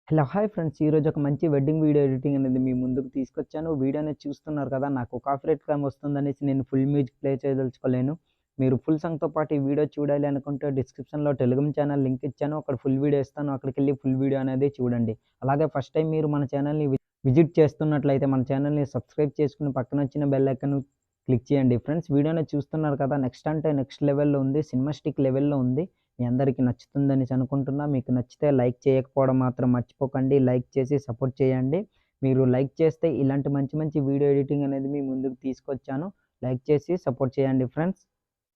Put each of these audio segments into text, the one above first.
Hello hi friends, ఈరోజు ఒక మంచి వెడ్డింగ్ వీడియో ఎడిటింగ్ అనేది మీ ముందుకు తీసుకొచ్చాను. వీడియో అనేది చూస్తున్నారు కదా, నాకు కాపీరైట్ క్లెయిమ్ వస్తుందనేసి నేను ఫుల్ మ్యూజిక్ ప్లే చేయదలుచుకోలేను. మీరు ఫుల్ సాంగ్తో పాటు ఈ వీడియో చూడాలి అనుకుంటే డిస్క్రిప్షన్లో టెలిగ్రామ్ ఛానల్ లింక్ ఇచ్చాను, అక్కడ ఫుల్ వీడియో ఇస్తాను, అక్కడికి వెళ్ళి ఫుల్ వీడియో అనేది చూడండి. అలాగే ఫస్ట్ టైం మీరు మన ఛానల్ని విజిట్ చేస్తున్నట్లయితే మన ఛానల్ని సబ్స్క్రైబ్ చేసుకుని పక్కన వచ్చిన బెల్ ఐకాన్ క్లిక్ చేయండి. ఫ్రెండ్స్, వీడియోని చూస్తున్నారు కదా, నెక్స్ట్ అంటే నెక్స్ట్ లెవెల్లో ఉంది, సినిమాస్టిక్ లెవెల్లో ఉంది. మీ అందరికీ నచ్చుతుందని అనుకుంటున్నా. మీకు నచ్చితే లైక్ చేయకపోవడం మాత్రం మర్చిపోకండి. లైక్ చేసి సపోర్ట్ చేయండి. మీరు లైక్ చేస్తే ఇలాంటి మంచి మంచి వీడియో ఎడిటింగ్ అనేది మీ ముందుకు తీసుకొచ్చాను. లైక్ చేసి సపోర్ట్ చేయండి ఫ్రెండ్స్.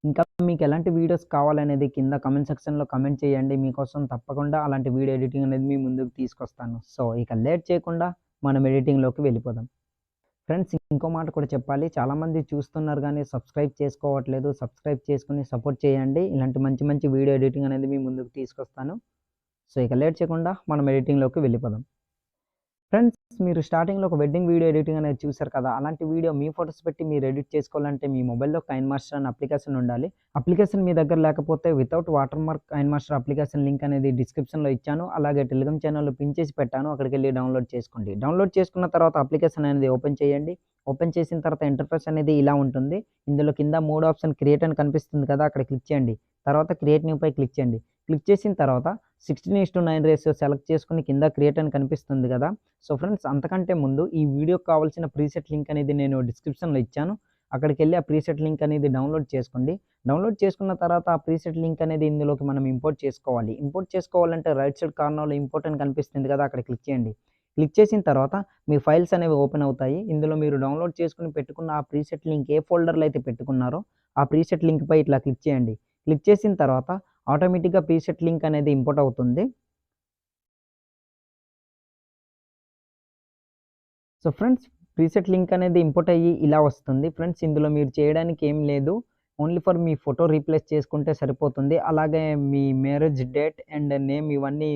ఇంకా మీకు ఎలాంటి వీడియోస్ కావాలనేది కింద కామెంట్ సెక్షన్లో కామెంట్ చేయండి. మీకోసం తప్పకుండా అలాంటి వీడియో ఎడిటింగ్ అనేది మీ ముందుకు తీసుకొస్తాను. సో ఇక లేట్ చేయకుండా మనం ఎడిటింగ్లోకి వెళ్ళిపోదాం. ఫ్రెండ్స్, ఇంకో మాట కూడా చెప్పాలి. చాలామంది చూస్తున్నారు కానీ సబ్స్క్రైబ్ చేసుకోవట్లేదు. సబ్స్క్రైబ్ చేసుకుని సపోర్ట్ చేయండి. ఇలాంటి మంచి మంచి వీడియో ఎడిటింగ్ అనేది మీ ముందుకు తీసుకొస్తాను. సో ఇక లేట్ చేయకుండా మనం ఎడిటింగ్లోకి వెళ్ళిపోదాం. ఫ్రెండ్స్, మీరు స్టార్టింగ్లో ఒక వెడ్డింగ్ వీడియో ఎడిటింగ్ అనేది చూశారు కదా, అలాంటి వీడియో మీ ఫొటోస్ పెట్టి మీరు ఎడిట్ చేసుకోవాలంటే మీ మొబైల్లో కైన్ మాస్టర్ అనే అప్లికేషన్ ఉండాలి. అప్లికేషన్ మీ దగ్గర లేకపోతే without watermark KineMaster application link అనేది డిస్క్రిప్షన్లో ఇచ్చాను. అలాగే టెలిగ్రామ్ ఛానల్లో పిన్ చేసి పెట్టాను, అక్కడికి వెళ్ళి డౌన్లోడ్ చేసుకోండి. డౌన్లోడ్ చేసుకున్న తర్వాత అప్లికేషన్ అనేది ఓపెన్ చేయండి. ఓపెన్ చేసిన తర్వాత ఇంటర్ఫేస్ అనేది ఇలా ఉంటుంది. ఇందులో కింద 3 ఆప్షన్ క్రియేట్ అని కనిపిస్తుంది కదా, అక్కడ క్లిక్ చేయండి. తర్వాత క్రియేట్ న్యూ పై క్లిక్ చేయండి. క్లిక్ చేసిన తర్వాత 16:9 రేషియో సెలెక్ట్ చేసుకుని కింద క్రియేట్ అని కనిపిస్తుంది కదా. సో ఫ్రెండ్స్, అంతకంటే ముందు ఈ వీడియోకి కావాల్సిన ప్రీసెట్ లింక్ అనేది నేను డిస్క్రిప్షన్లో ఇచ్చాను, అక్కడికి వెళ్ళి ఆ ప్రీసెట్ లింక్ అనేది డౌన్లోడ్ చేసుకోండి. డౌన్లోడ్ చేసుకున్న తర్వాత ఆ ప్రీసెట్ లింక్ అనేది ఇందులోకి మనం ఇంపోర్ట్ చేసుకోవాలి. ఇంపోర్ట్ చేసుకోవాలంటే రైట్ సైడ్ కార్నర్లో ఇంపోర్ట్ అని కనిపిస్తుంది కదా, అక్కడ క్లిక్ చేయండి. క్లిక్ చేసిన తర్వాత మీ ఫైల్స్ అనేవి ఓపెన్ అవుతాయి. ఇందులో మీరు డౌన్లోడ్ చేసుకుని పెట్టుకున్న ఆ ప్రీసెట్ లింక్ ఏ ఫోల్డర్లో అయితే పెట్టుకున్నారో ఆ ప్రీసెట్ లింక్పై ఇట్లా క్లిక్ చేయండి. క్లిక్ చేసిన తర్వాత ఆటోమేటిక్గా ప్రీసెట్ లింక్ అనేది ఇంపోర్ట్ అవుతుంది. సో ఫ్రెండ్స్, ప్రీసెట్ లింక్ అనేది ఇంపోర్ట్ అయ్యి ఇలా వస్తుంది. ఫ్రెండ్స్, ఇందులో మీరు చేయడానికి ఏం లేదు, only for me photo replace చేసుకుంటే సరిపోతుంది. అలాగే మీ మ్యారేజ్ డేట్ అండ్ నేమ్ ఇవన్నీ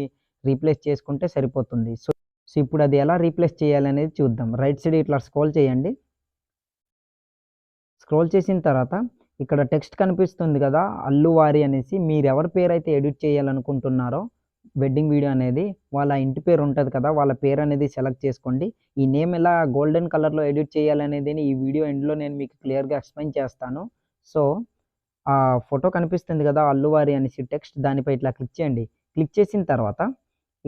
రీప్లేస్ చేసుకుంటే సరిపోతుంది. సో సో ఇప్పుడు అది ఎలా రీప్లేస్ చేయాలనేది చూద్దాం. రైట్ సైడ్ ఇట్లా స్క్రోల్ చేయండి. స్క్రోల్ చేసిన తర్వాత ఇక్కడ టెక్స్ట్ కనిపిస్తుంది కదా, అల్లువారి అనేసి, మీరు ఎవరి పేరు అయితే ఎడిట్ చేయాలనుకుంటున్నారో వెడ్డింగ్ వీడియో అనేది వాళ్ళ ఇంటి పేరు ఉంటుంది కదా, వాళ్ళ పేరు అనేది సెలెక్ట్ చేసుకోండి. ఈ నేమ్ ఎలా గోల్డెన్ కలర్లో ఎడిట్ చేయాలనేది ఈ వీడియో ఎండ్లో నేను మీకు క్లియర్గా ఎక్స్ప్లెయిన్ చేస్తాను. సో ఆ ఫోటో కనిపిస్తుంది కదా, అల్లువారి అనేసి టెక్స్ట్, దానిపై ఇట్లా క్లిక్ చేయండి. క్లిక్ చేసిన తర్వాత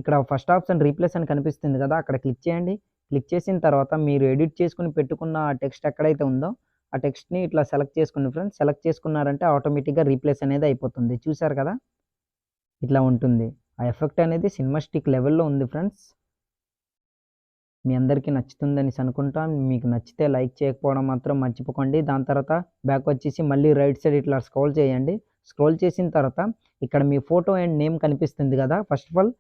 ఇక్కడ ఫస్ట్ ఆప్షన్ రీప్లేస్ అని కనిపిస్తుంది కదా, అక్కడ క్లిక్ చేయండి. క్లిక్ చేసిన తర్వాత మీరు ఎడిట్ చేసుకుని పెట్టుకున్న ఆ టెక్స్ట్ ఎక్కడైతే ఉందో ఆ టెక్స్ట్ని ఇట్లా సెలెక్ట్ చేసుకోండి ఫ్రెండ్స్. సెలెక్ట్ చేసుకున్నారంటే ఆటోమేటిక్గా రీప్లేస్ అనేది అయిపోతుంది. చూసారు కదా, ఇట్లా ఉంటుంది. ఆ ఎఫెక్ట్ అనేది సినిమాస్టిక్ లెవెల్లో ఉంది ఫ్రెండ్స్. మీ అందరికీ నచ్చుతుందని అనుకుంటా. మీకు నచ్చితే లైక్ చేయకపోవడం మాత్రం మర్చిపోకండి. దాని తర్వాత బ్యాక్ వచ్చేసి మళ్ళీ రైట్ సైడ్ ఇట్లా స్క్రోల్ చేయండి. స్క్రోల్ చేసిన తర్వాత ఇక్కడ మీ ఫోటో అండ్ నేమ్ కనిపిస్తుంది కదా, ఫస్ట్ ఆఫ్ ఆల్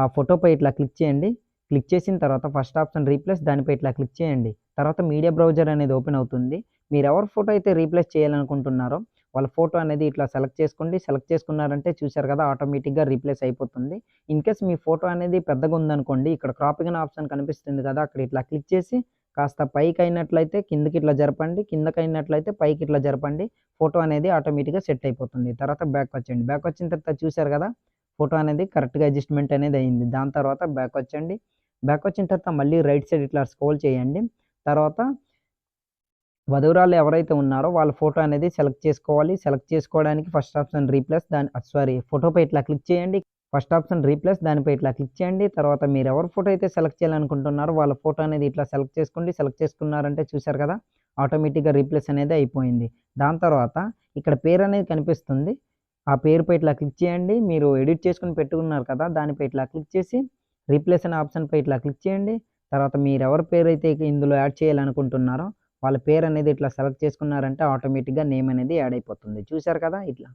ఆ ఫోటోపై ఇట్లా క్లిక్ చేయండి. క్లిక్ చేసిన తర్వాత ఫస్ట్ ఆప్షన్ రీప్లేస్, దానిపై ఇట్లా క్లిక్ చేయండి. తర్వాత మీడియా బ్రౌజర్ అనేది ఓపెన్ అవుతుంది. మీరు ఎవరి ఫోటో అయితే రీప్లేస్ చేయాలనుకుంటున్నారో వాళ్ళ ఫోటో అనేది ఇట్లా సెలెక్ట్ చేసుకోండి. సెలెక్ట్ చేసుకున్నారంటే చూసారు కదా, ఆటోమేటిక్గా రీప్లేస్ అయిపోతుంది. ఇన్ కేస్ మీ ఫోటో అనేది పెద్దగా ఉందనుకోండి, ఇక్కడ క్రాపింగ్ అనే ఆప్షన్ కనిపిస్తుంది కదా, అక్కడ ఇట్లా క్లిక్ చేసి కాస్త పైకి అయినట్లయితే కిందకి ఇట్లా జరపండి, కిందకి అయినట్లయితే పైకి ఇట్లా జరపండి. ఫోటో అనేది ఆటోమేటిక్గా సెట్ అయిపోతుంది. తర్వాత బ్యాక్ వచ్చేయండి. బ్యాక్ వచ్చిన తర్వాత చూసారు కదా, ఫోటో అనేది కరెక్ట్గా అడ్జస్ట్మెంట్ అనేది అయింది. దాని తర్వాత బ్యాక్ వచ్చండి. బ్యాక్ వచ్చిన తర్వాత మళ్ళీ రైట్ సైడ్ ఇట్లా స్క్రోల్ చేయండి. తర్వాత వధువురాలు ఎవరైతే ఉన్నారో వాళ్ళ ఫోటో అనేది సెలెక్ట్ చేసుకోవాలి. సెలెక్ట్ చేసుకోవడానికి ఫస్ట్ ఆప్షన్ రీప్లేస్, ఫోటోపై ఇట్లా క్లిక్ చేయండి. ఫస్ట్ ఆప్షన్ రీప్లేస్, దానిపై ఇట్లా క్లిక్ చేయండి. తర్వాత మీరు ఎవరి ఫోటో అయితే సెలెక్ట్ చేయాలనుకుంటున్నారో వాళ్ళ ఫోటో అనేది ఇట్లా సెలెక్ట్ చేసుకోండి. సెలెక్ట్ చేసుకున్నారంటే చూసారు కదా, ఆటోమేటిక్గా రీప్లేస్ అనేది అయిపోయింది. దాని తర్వాత ఇక్కడ పేరు అనేది కనిపిస్తుంది, ఆ పేరుపై ఇట్లా క్లిక్ చేయండి. మీరు ఎడిట్ చేసుకుని పెట్టుకున్నారు కదా, దానిపై ఇట్లా క్లిక్ చేసి రీప్లేస్ అనే ఆప్షన్పై ఇట్లా క్లిక్ చేయండి. తర్వాత మీరు ఎవరి పేరు అయితే ఇందులో యాడ్ చేయాలనుకుంటున్నారో వాళ్ళ పేరు అనేది ఇట్లా సెలెక్ట్ చేసుకున్నారంటే ఆటోమేటిక్గా నేమ్ అనేది యాడ్ అయిపోతుంది. చూసారు కదా, ఇట్లా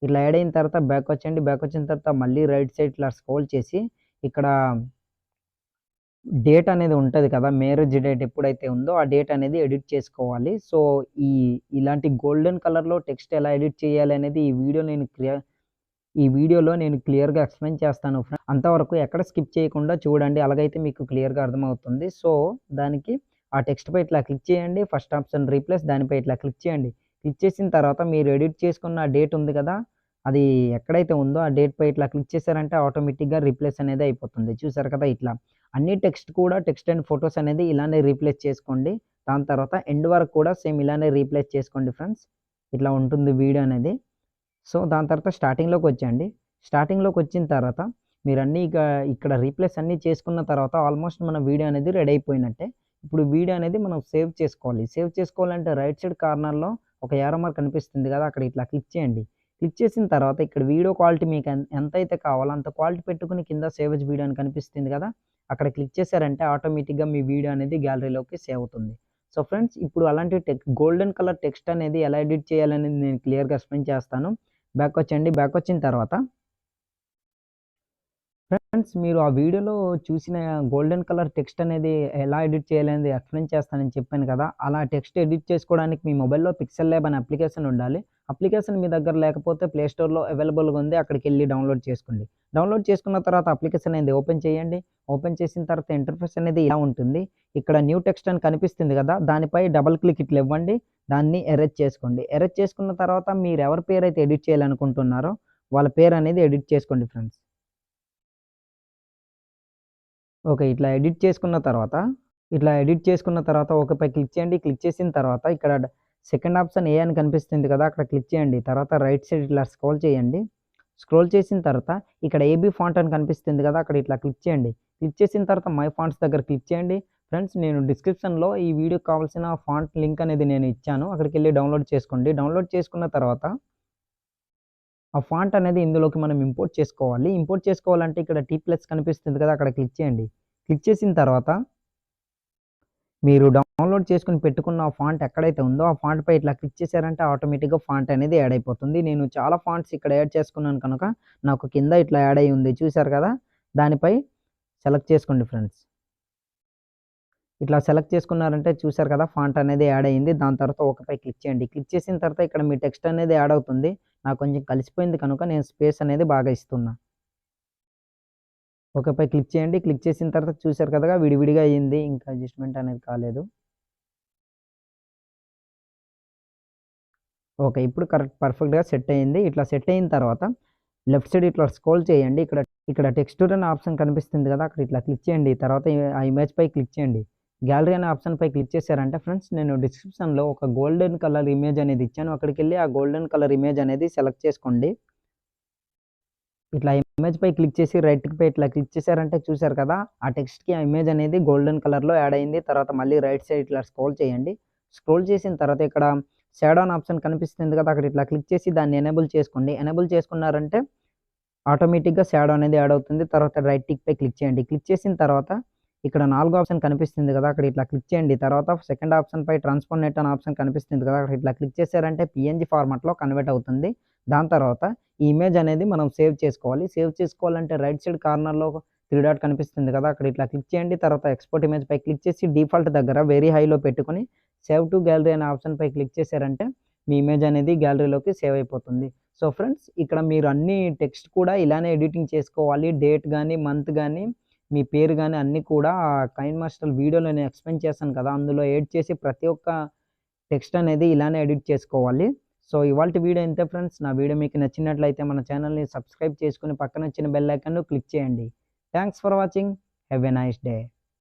ఇట్లా యాడ్ అయిన తర్వాత బ్యాక్ వచ్చేయండి. బ్యాక్ వచ్చిన తర్వాత మళ్ళీ రైట్ సైడ్ ఇట్లా స్క్రోల్ చేసి ఇక్కడ డేట్ అనేది ఉంటుంది కదా, మ్యారేజ్ డేట్ ఎప్పుడైతే ఉందో ఆ డేట్ అనేది ఎడిట్ చేసుకోవాలి. సో ఇలాంటి గోల్డెన్ కలర్లో టెక్స్ట్ ఎలా ఎడిట్ చేయాలి అనేది ఈ వీడియోలో నేను క్లియర్గా ఎక్స్ప్లెయిన్ చేస్తాను. అంతవరకు ఎక్కడ స్కిప్ చేయకుండా చూడండి, అలాగైతే మీకు క్లియర్గా అర్థమవుతుంది. సో దానికి ఆ టెక్స్ట్పై ఇట్లా క్లిక్ చేయండి. ఫస్ట్ ఆప్షన్ రీప్లేస్, దానిపై ఇట్లా క్లిక్ చేయండి. క్లిక్ చేసిన తర్వాత మీరు ఎడిట్ చేసుకున్న డేట్ ఉంది కదా, అది ఎక్కడైతే ఉందో ఆ డేట్‌పై ఇట్లా క్లిక్ చేశారంటే ఆటోమేటిక్‌గా రీప్లేస్ అనేది అయిపోతుంది. చూసారు కదా ఇట్లా. అన్ని టెక్స్ట్ కూడా టెక్స్ట్ అండ్ ఫోటోస్ అనేది ఇలానే రీప్లేస్ చేసుకోండి. దాని తర్వాత ఎండ్ వరకు కూడా సేమ్ ఇలానే రీప్లేస్ చేసుకోండి ఫ్రెండ్స్. ఇట్లా ఉంటుంది వీడియో అనేది. సో, దాని తర్వాత స్టార్టింగ్‌లోకొచ్చేయండి. స్టార్టింగ్‌లోకొచ్చిన తర్వాత మీరన్నీ ఇక్కడ రీప్లేస్ అన్నీ చేసుకున్న తర్వాత ఆల్మోస్ట్ మన వీడియో అనేది రెడీ అయిపోయినట్టే. ఇప్పుడు వీడియో అనేది మనం సేవ్ చేసుకోవాలి. సేవ్ చేసుకోవాలంటే రైట్ సైడ్ కార్నర్‌లో ఒక యారో మార్క్ కనిపిస్తుంది కదా! అక్కడ ఇట్లా క్లిక్ చేయండి. క్లిక్ చేసిన తర్వాత ఇక్కడ వీడియో క్వాలిటీ మీకు ఎంతైతే కావాలో అంత క్వాలిటీ పెట్టుకొని కింద సేవ్ యాస్ వీడియో అని కనిపిస్తుంది కదా! అక్కడ క్లిక్ చేశారంటే ఆటోమేటిక్‌గా మీ వీడియో అనేది గ్యాలరీలోకి సేవ్ అవుతుంది. సో, ఫ్రెండ్స్ ఇప్పుడు అలాంటి గోల్డెన్ కలర్ టెక్స్ట్ అనేది ఎలా ఎడిట్ చేయాలనేది నేను క్లియర్‌గా ఎక్స్‌ప్లెయిన్ చేస్తాను. బ్యాకొచ్చేయండి. బ్యాకొచ్చిన తర్వాత ఫ్రెండ్స్ మీరు ఆ వీడియోలో చూసిన గోల్డెన్ కలర్ టెక్స్ట్ అనేది ఎలా ఎడిట్ చేయాలనేది ఎక్స్‌ప్లెయిన్ చేస్తానని చెప్పాను కదా! అలా టెక్స్ట్ ఎడిట్ చేసుకోవడానికి మీ మొబైల్‌లో పిక్సెల్ ల్యాబ్ అనే అప్లికేషన్ ఉండాలి. అప్లికేషన్ మీ దగ్గర లేకపోతే ప్లే స్టోర్‌లో అవైలబుల్‌గా ఉంది. అక్కడికెళ్ళి డౌన్‌లోడ్ చేసుకోండి. డౌన్‌లోడ్ చేసుకున్న తర్వాత అప్లికేషన్ అనేది ఓపెన్ చేయండి. ఓపెన్ చేసిన తర్వాత ఇంటర్ఫేస్ అనేది ఇలా ఉంటుంది. ఇక్కడ న్యూ టెక్స్ట్ అని కనిపిస్తుంది కదా! దానిపై డబుల్ క్లిక్ ఇట్లా ఇవ్వండి. దాన్ని ఎరేజ్ చేసుకోండి. ఎరేజ్ చేసుకున్న తర్వాత మీరు ఎవరి పేరైతే ఎడిట్ చేయాలనుకుంటున్నారో వాళ్ళ పేరు అనేది ఎడిట్ చేసుకోండి ఫ్రెండ్స్. ఓకే. ఇట్లా ఎడిట్ చేసుకున్న తర్వాత ఓకేపై క్లిక్ చేయండి. క్లిక్ చేసిన తర్వాత ఇక్కడ సెకండ్ ఆప్షన్ ఏ అని కనిపిస్తుంది కదా! అక్కడ క్లిక్ చేయండి. తర్వాత రైట్ సైడ్ ఇట్లా స్క్రోల్ చేయండి. స్క్రోల్ చేసిన తర్వాత ఇక్కడ ఏబీ ఫాంట్ అని కనిపిస్తుంది కదా! అక్కడ ఇట్లా క్లిక్ చేయండి. క్లిక్ చేసిన తర్వాత మై ఫాంట్స్ దగ్గర క్లిక్ చేయండి. ఫ్రెండ్స్ నేను డిస్క్రిప్షన్‌లో ఈ వీడియోకి కావాల్సిన ఫాంట్ లింక్ అనేది నేను ఇచ్చాను. అక్కడికెళ్ళి డౌన్‌లోడ్ చేసుకోండి. డౌన్‌లోడ్ చేసుకున్న తర్వాత ఆ ఫాంట్ అనేది ఇందులోకి మనం ఇంపోర్ట్ చేసుకోవాలి. ఇంపోర్ట్ చేసుకోవాలంటే ఇక్కడ టీ ప్లస్ కనిపిస్తుంది కదా! అక్కడ క్లిక్ చేయండి. క్లిక్ చేసిన తర్వాత మీరు డౌన్‌లోడ్ చేసుకొని పెట్టుకున్న ఆ ఫాంట్ ఎక్కడైతే ఉందో ఆ ఫాంట్‌పై ఇట్లా క్లిక్ చేశారంటే ఆటోమేటిక్‌గా ఫాంట్ అనేది యాడ్ అయిపోతుంది. నేను చాలా ఫాంట్స్ ఇక్కడ యాడ్ చేసుకున్నాను కనుక నాకు కింద ఇట్లా యాడ్ అయ్యి ఉంది. చూసారు కదా! దానిపై సెలెక్ట్ చేసుకోండి ఫ్రెండ్స్. ఇట్లా సెలెక్ట్ చేసుకున్నారంటే చూసారు కదా! ఫాంట్ అనేది యాడ్ అయింది. దాని తర్వాత ఓకేపై క్లిక్ చేయండి. క్లిక్ చేసిన తర్వాత ఇక్కడ మీ టెక్స్ట్ అనేది యాడ్ అవుతుంది. నాకు కొంచెం కలిసిపోయింది కనుక నేను స్పేస్ అనేది బాగా ఇస్తున్నా. ఓకేపై క్లిక్ చేయండి. క్లిక్ చేసిన తర్వాత చూసారు కదా! విడివిడిగా అయింది. ఇంకా అడ్జస్ట్‌మెంట్ అనేది కాలేదు. ఓకే. ఇప్పుడు పర్ఫెక్ట్‌గా సెట్ అయింది. ఇట్లా సెట్ అయిన తర్వాత లెఫ్ట్ సైడ్ ఇట్లా స్క్రోల్ చేయండి. ఇక్కడ టెక్స్చర్ అనే ఆప్షన్ కనిపిస్తుంది కదా! అక్కడ ఇట్లా క్లిక్ చేయండి. తర్వాత ఆ ఇమేజ్‌పై క్లిక్ చేయండి. గ్యాలరీ అనే ఆప్షన్‌పై క్లిక్ చేశారంటే ఫ్రెండ్స్ నేను డిస్క్రిప్షన్‌లో ఒక గోల్డెన్ కలర్ ఇమేజ్ అనేది ఇచ్చాను. అక్కడికెళ్ళి ఆ గోల్డెన్ కలర్ ఇమేజ్ అనేది సెలెక్ట్ చేసుకోండి. ఇట్లా ఇమేజ్‌పై క్లిక్ చేసి రైట్‌పై ఇట్లా క్లిక్ చేశారంటే చూసారు కదా! ఆ టెక్స్ట్‌కి ఆ ఇమేజ్ అనేది గోల్డెన్ కలర్‌లో యాడ్ అయింది. తర్వాత మళ్ళీ రైట్ సైడ్ ఇట్లా స్క్రోల్ చేయండి. స్క్రోల్ చేసిన తర్వాత ఇక్కడ షాడో అనే ఆప్షన్ కనిపిస్తుంది కదా! అక్కడ ఇట్లా క్లిక్ చేసి దాన్ని ఎనేబుల్ చేసుకోండి. ఎనేబుల్ చేసుకున్నారంటే ఆటోమేటిక్‌గా షాడో అనేది యాడ్ అవుతుంది. తర్వాత రైట్ టిక్‌పై క్లిక్ చేయండి. క్లిక్ చేసిన తర్వాత ఇక్కడ నాలుగో ఆప్షన్ కనిపిస్తుంది కదా! అక్కడ ఇట్లా క్లిక్ చేయండి. తర్వాత సెకండ్ ఆప్షన్‌పై ట్రాన్స్‌ఫార్మ్ అనే ఆప్షన్ కనిపిస్తుంది కదా! అక్కడ ఇట్లా క్లిక్ చేశారంటే పీఎన్‌జీ ఫార్మాట్‌లో కన్వర్ట్ అవుతుంది. దాని తర్వాత ఈ ఇమేజ్ అనేది మనం సేవ్ చేసుకోవాలి. సేవ్ చేసుకోవాలంటే రైట్ సైడ్ కార్నర్‌లో త్రీ డాట్ కనిపిస్తుంది కదా! అక్కడ ఇట్లా క్లిక్ చేయండి. తర్వాత ఎక్స్‌పోర్ట్ ఇమేజ్‌పై క్లిక్ చేసి డిఫాల్ట్ దగ్గర వెరీ హైలో పెట్టుకొని సేవ్ టు గ్యాలరీ అనే ఆప్షన్‌పై క్లిక్ చేశారంటే మీ ఇమేజ్ అనేది గ్యాలరీలోకి సేవ్ అయిపోతుంది. సో, ఫ్రెండ్స్ ఇక్కడ మీరు అన్ని టెక్స్ట్ కూడా ఇలానే ఎడిటింగ్ చేసుకోవాలి. డేట్ గాని, మంత్ గాని, మీ పేరు గాని అన్నీ కూడా కైన్ మాస్టర్ వీడియోలో నేను ఎక్స్‌ప్లెయిన్ చేశాను కదా! అందులో యాడ్ చేసి ప్రతి ఒక్క టెక్స్ట్ అనేది ఇలానే ఎడిట్ చేసుకోవాలి. సో, ఇవాల్టి వీడియో ఇంతే ఫ్రెండ్స్. నా వీడియో మీకు నచ్చినట్లయితే మన ఛానెల్‌ని సబ్స్క్రైబ్ చేసుకొని పక్కనొచ్చిన బెల్ ఐకాన్‌ను క్లిక్ చేయండి. Thanks for watching. Have a nice day.